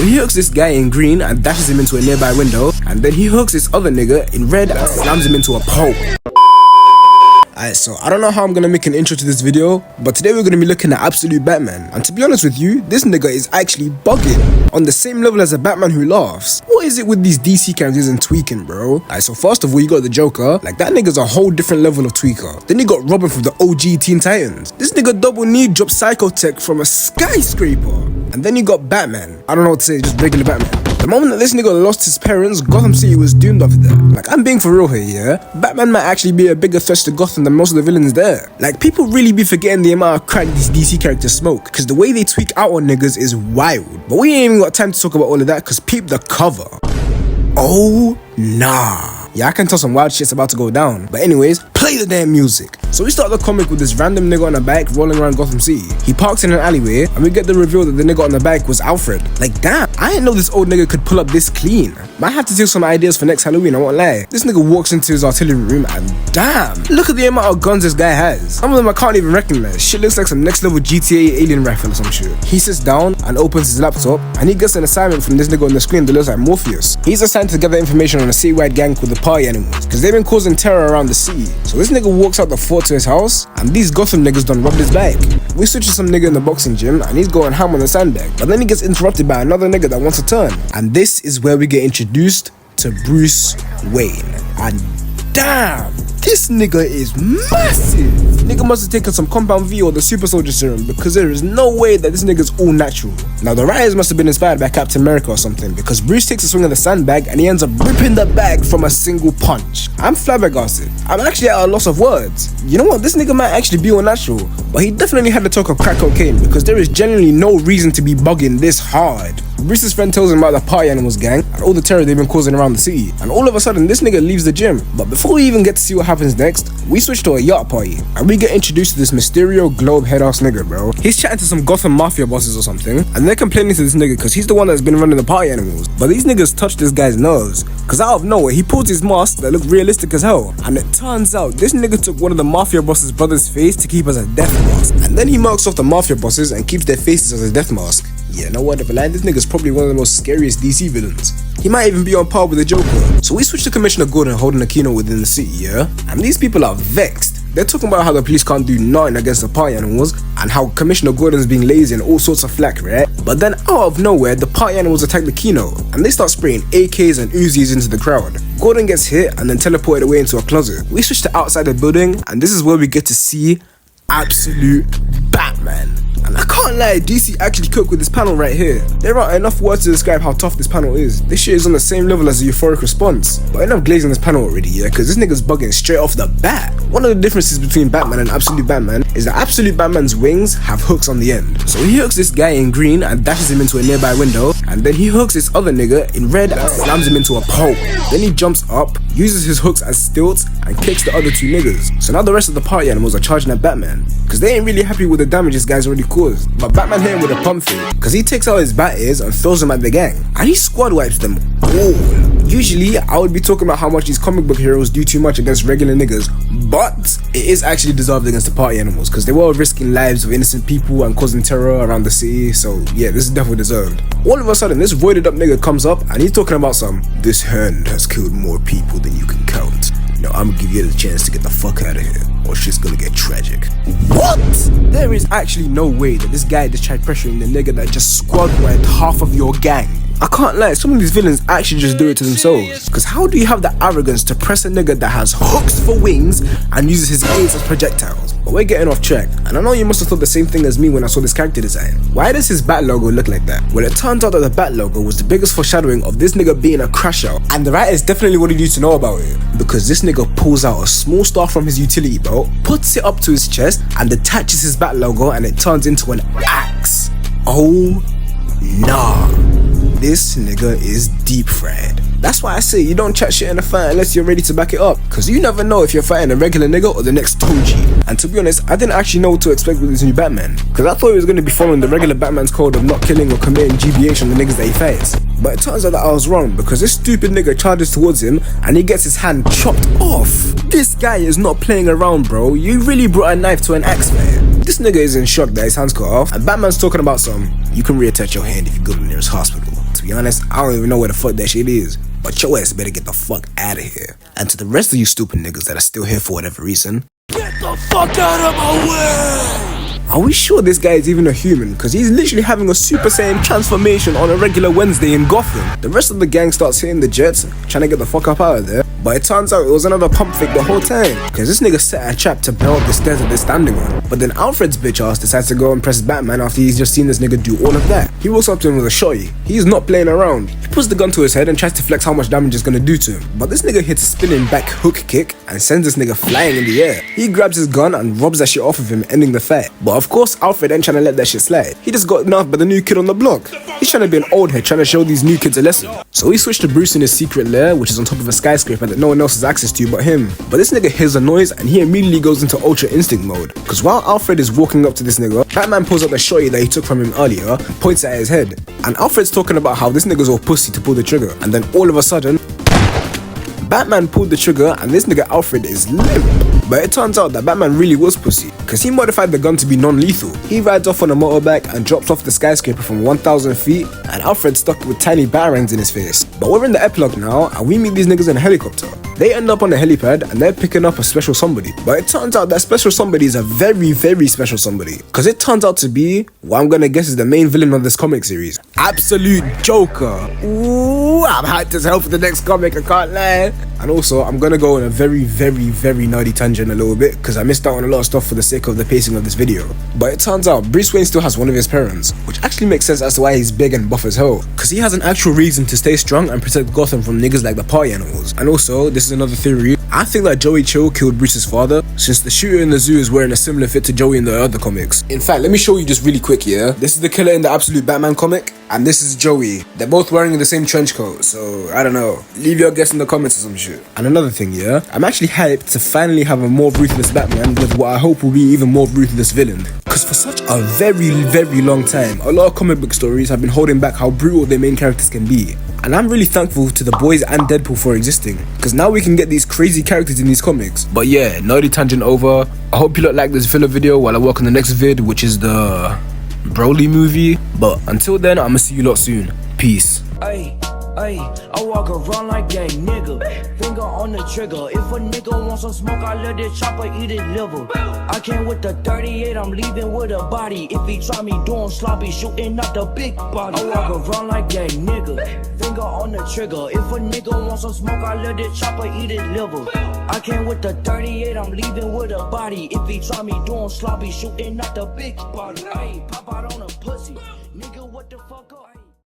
he hooks this guy in green and dashes him into a nearby window, and then he hooks this other nigga in red and slams him into a pole. Alright, so I don't know how I'm gonna make an intro to this video, but today we're gonna be looking at Absolute Batman. And to be honest with you, this nigga is actually bugging. On the same level as a Batman who laughs. What is it with these DC characters and tweaking, bro? Alright, so first of all, you got the Joker. Like, that nigga's a whole different level of tweaker. Then you got Robin from the OG Teen Titans. This nigga double knee dropped Psychotech from a skyscraper. And then you got Batman. I don't know what to say, just regular Batman. The moment that this nigga lost his parents, Gotham City was doomed after that. Like, I'm being for real here, yeah? Batman might actually be a bigger threat to Gotham than most of the villains there. Like, people really be forgetting the amount of crack these DC characters smoke, cause the way they tweak out on niggas is wild. But we ain't even got time to talk about all of that, cause peep the cover. Oh, nah. Yeah, I can tell some wild shit's about to go down. But anyways, play the damn music. So we start the comic with this random nigga on a bike rolling around Gotham City. He parks in an alleyway, and we get the reveal that the nigga on the bike was Alfred. Like, damn, I didn't know this old nigga could pull up this clean. Might have to steal some ideas for next Halloween, I won't lie. This nigga walks into his artillery room, and damn, look at the amount of guns this guy has. Some of them I can't even recognize. Shit looks like some next level GTA alien rifle or some shit. He sits down and opens his laptop, and he gets an assignment from this nigga on the screen that looks like Morpheus. He's assigned to gather information on a citywide gang called the Party Animals, cause they've been causing terror around the city. So this nigga walks out the fort to his house, and these Gotham niggas done robbed his bike. We switch to some nigga in the boxing gym, and he's going ham on the sandbag, but then he gets interrupted by another nigga that wants to turn. And this is where we get introduced to Bruce Wayne. And damn, this nigga is massive. Nigga must have taken some Compound V or the Super Soldier Serum, because there is no way that this nigga's all natural. Now the writers must have been inspired by Captain America or something, because Bruce takes a swing of the sandbag and he ends up ripping the bag from a single punch. I'm flabbergasted. I'm actually at a loss of words. You know what, this nigga might actually be all natural, but he definitely had to talk of crack cocaine, because there is genuinely no reason to be bugging this hard. Bruce's friend tells him about the Party Animals gang and all the terror they've been causing around the city, and all of a sudden this nigga leaves the gym. But before we even get to see what happens next, we switch to a yacht party, and we get introduced to this Mysterio globe head ass nigga, bro. He's chatting to some Gotham mafia bosses or something, and they're complaining to this nigga because he's the one that's been running the Party Animals. But these niggas touch this guy's nerves, cause out of nowhere he pulls his mask that looked realistic as hell, and it turns out this nigga took one of the mafia boss's brother's face to keep as a death mask, and then he marks off the mafia bosses and keeps their faces as a death mask. Yeah, no word of a lie, this nigga's probably one of the most scariest DC villains. He might even be on par with the Joker. So we switch to Commissioner Gordon holding a keynote within the city, yeah? And these people are vexed. They're talking about how the police can't do nothing against the Party Animals, and how Commissioner Gordon's being lazy and all sorts of flack, right? But then out of nowhere, the Party Animals attack the keynote, and they start spraying AKs and Uzis into the crowd. Gordon gets hit and then teleported away into a closet. We switch to outside the building, and this is where we get to see Absolute Batman. And I can't lie, DC actually cooked with this panel right here. There aren't enough words to describe how tough this panel is. This shit is on the same level as the euphoric response. But enough glazing this panel already, yeah, cause this nigga's bugging straight off the bat. One of the differences between Batman and Absolute Batman is that Absolute Batman's wings have hooks on the end. So he hooks this guy in green and dashes him into a nearby window, and then he hooks this other nigga in red and slams him into a pole. Then he jumps up, uses his hooks as stilts, and kicks the other two niggas. So now the rest of the Party Animals are charging at Batman, cause they ain't really happy with the damage this guy's already caused. But Batman hit him with a pump fake, cause he takes out his bat ears and throws them at the gang, and he squad wipes them all. Usually I would be talking about how much these comic book heroes do too much against regular niggas, but it is actually deserved against the Party Animals, cause they were risking lives of innocent people and causing terror around the city. So yeah, this is definitely deserved. All of a sudden this voided up nigga comes up and he's talking about this hand has killed more people than you can count. Now I'm gonna give you the chance to get the fuck out of here, or shit's gonna get tragic. What? There is actually no way that this guy just tried pressuring the nigga that just squad wiped half of your gang. I can't lie, some of these villains actually just do it to themselves. Cause how do you have the arrogance to press a nigga that has hooks for wings and uses his ears as projectiles? But we're getting off track, and I know you must have thought the same thing as me when I saw this character design. Why does his bat logo look like that? Well, it turns out that the bat logo was the biggest foreshadowing of this nigga being a Crashout, and the writers definitely wanted you to know about it, because this nigga pulls out a small star from his utility belt, puts it up to his chest, and attaches his bat logo, and it turns into an axe. Oh nah. This nigga is deep fried. That's why I say you don't chat shit in a fight unless you're ready to back it up, cause you never know if you're fighting a regular nigga or the next Toji. And to be honest, I didn't actually know what to expect with this new Batman, cause I thought he was gonna be following the regular Batman's code of not killing or committing GBH on the niggas that he fights. But it turns out that I was wrong, because this stupid nigga charges towards him and he gets his hand chopped off. This guy is not playing around, bro. You really brought a knife to an axe fight. This nigga is in shock that his hand's cut off, and Batman's talking about you can reattach your hand if you go to the nearest hospital. to be honest, I don't even know where the fuck that shit is. But your ass better get the fuck out of here. And to the rest of you stupid niggas that are still here for whatever reason, get the fuck out of my way! Are we sure this guy is even a human? Because he's literally having a Super Saiyan transformation on a regular Wednesday in Gotham. The rest of the gang starts hitting the jets, trying to get the fuck up out of there. But it turns out it was another pump fake the whole time, because this nigga set a trap to blow up the stairs that they're standing on. But then Alfred's bitch ass decides to go and press Batman after he's just seen this nigga do all of that. He walks up to him with a shotty. He's not playing around. He puts the gun to his head and tries to flex how much damage it's gonna do to him. But this nigga hits a spinning back hook kick and sends this nigga flying in the air. He grabs his gun and robs that shit off of him, ending the fight. But of course Alfred ain't trying to let that shit slide. He just got nerfed by the new kid on the block. He's trying to be an old head, trying to show these new kids a lesson. So he switched to Bruce in his secret lair, which is on top of a skyscraper that no one else has access to but him. But this nigga hears a noise and he immediately goes into Ultra Instinct mode. Cause while Alfred is walking up to this nigga, Batman pulls out the shotty that he took from him earlier and points it at his head. And Alfred's talking about how this nigga's all pussy to pull the trigger. And then all of a sudden, Batman pulled the trigger and this nigga Alfred is limp. But it turns out that Batman really was pussy, cause he modified the gun to be non-lethal. He rides off on a motorbike and drops off the skyscraper from 1,000 feet, and Alfred's stuck with tiny batarangs in his face. But we're in the epilogue now, and we meet these niggas in a helicopter. They end up on the helipad and they're picking up a special somebody. But it turns out that special somebody is a very, very special somebody. Cause it turns out to be what I'm gonna guess is the main villain of this comic series. Absolute Joker. Ooh, I'm hyped as hell for the next comic, I can't lie. And also, I'm gonna go on a very, very, very nerdy tangent a little bit, cause I missed out on a lot of stuff for the sake of the pacing of this video. But it turns out Bruce Wayne still has one of his parents, which actually makes sense as to why he's big and buff as hell. Cause he has an actual reason to stay strong and protect Gotham from niggas like the party animals. And also, this is another theory. I think that Joey Chill killed Bruce's father, since the shooter in the zoo is wearing a similar fit to Joey in the other comics. In fact, let me show you just really quick here. This is the killer in the Absolute Batman comic, and this is Joey. They're both wearing the same trench coat, so I don't know. Leave your guess in the comments or some shit. And another thing, yeah, I'm actually hyped to finally have a more ruthless Batman with what I hope will be even more ruthless villain. Cause for such a very, very long time, a lot of comic book stories have been holding back how brutal their main characters can be. And I'm really thankful to the boys and Deadpool for existing, because now we can get these crazy characters in these comics. But yeah, nerdy tangent over. I hope you lot like this filler video while I work on the next vid, which is the Broly movie. But until then, I'ma see you lot soon. Peace. Ay, I walk around like that nigga. Finger on the trigger. If a nigga wants some smoke, I let it chopper eat it liver. I came with the 38, I'm leaving with a body. If he try me doing sloppy, shooting out the big body. I walk around like that nigga. Finger on the trigger. If a nigga wants some smoke, I let it chopper eat it liver. I came with the 38, I'm leaving with a body. If he try me doing sloppy, shooting out the big body. Ay, pop out on a pussy. Nigga, what the fuck up?